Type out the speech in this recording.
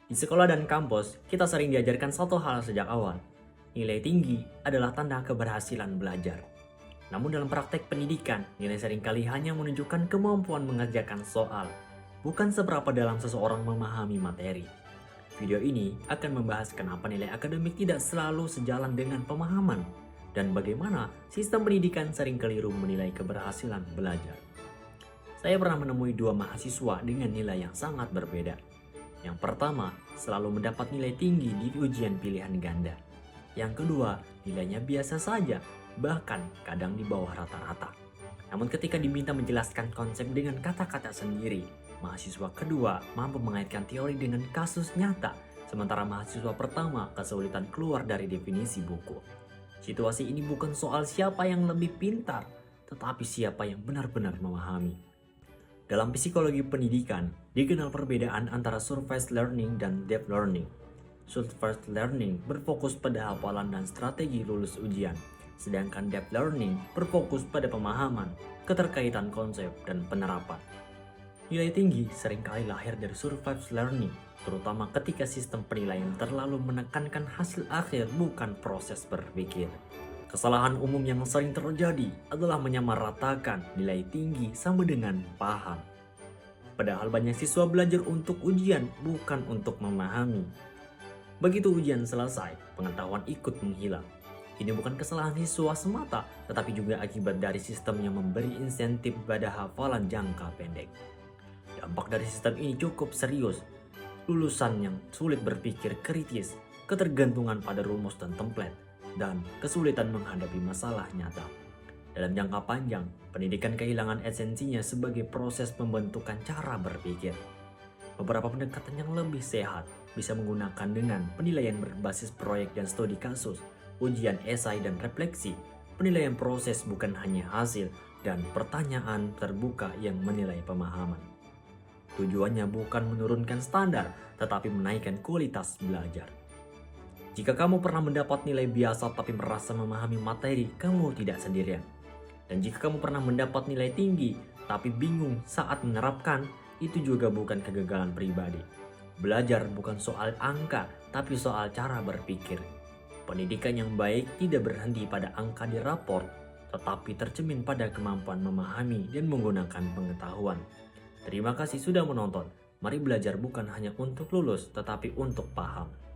Di sekolah dan kampus, kita sering diajarkan satu hal sejak awal. Nilai tinggi adalah tanda keberhasilan belajar. Namun dalam praktek pendidikan, nilai seringkali hanya menunjukkan kemampuan mengerjakan soal, bukan seberapa dalam seseorang memahami materi. Video ini akan membahas kenapa nilai akademik tidak selalu sejalan dengan pemahaman, dan bagaimana sistem pendidikan sering keliru menilai keberhasilan belajar. Saya pernah menemui dua mahasiswa dengan nilai yang sangat berbeda. Yang pertama, selalu mendapat nilai tinggi di ujian pilihan ganda. Yang kedua, nilainya biasa saja, bahkan kadang di bawah rata-rata. Namun ketika diminta menjelaskan konsep dengan kata-kata sendiri, mahasiswa kedua mampu mengaitkan teori dengan kasus nyata, sementara mahasiswa pertama kesulitan keluar dari definisi buku. Situasi ini bukan soal siapa yang lebih pintar, tetapi siapa yang benar-benar memahami. Dalam psikologi pendidikan, dikenal perbedaan antara surface learning dan depth learning. Surface learning berfokus pada hafalan dan strategi lulus ujian, sedangkan depth learning berfokus pada pemahaman, keterkaitan konsep, dan penerapan. Nilai tinggi seringkali lahir dari surface learning, terutama ketika sistem penilaian terlalu menekankan hasil akhir bukan proses berpikir. Kesalahan umum yang sering terjadi adalah menyamaratakan nilai tinggi sama dengan paham. Padahal banyak siswa belajar untuk ujian, bukan untuk memahami. Begitu ujian selesai, pengetahuan ikut menghilang. Ini bukan kesalahan siswa semata, tetapi juga akibat dari sistem yang memberi insentif pada hafalan jangka pendek. Dampak dari sistem ini cukup serius. Lulusan yang sulit berpikir kritis, ketergantungan pada rumus dan template, dan kesulitan menghadapi masalah nyata. Dalam jangka panjang, pendidikan kehilangan esensinya sebagai proses pembentukan cara berpikir. Beberapa pendekatan yang lebih sehat bisa menggunakan dengan penilaian berbasis proyek dan studi kasus, ujian esai dan refleksi, penilaian proses bukan hanya hasil, dan pertanyaan terbuka yang menilai pemahaman. Tujuannya bukan menurunkan standar, tetapi menaikkan kualitas belajar. Jika kamu pernah mendapat nilai biasa tapi merasa memahami materi, kamu tidak sendirian. Dan jika kamu pernah mendapat nilai tinggi tapi bingung saat menerapkan, itu juga bukan kegagalan pribadi. Belajar bukan soal angka, tapi soal cara berpikir. Pendidikan yang baik tidak berhenti pada angka di rapor, tetapi tercermin pada kemampuan memahami dan menggunakan pengetahuan. Terima kasih sudah menonton. Mari belajar bukan hanya untuk lulus, tetapi untuk paham.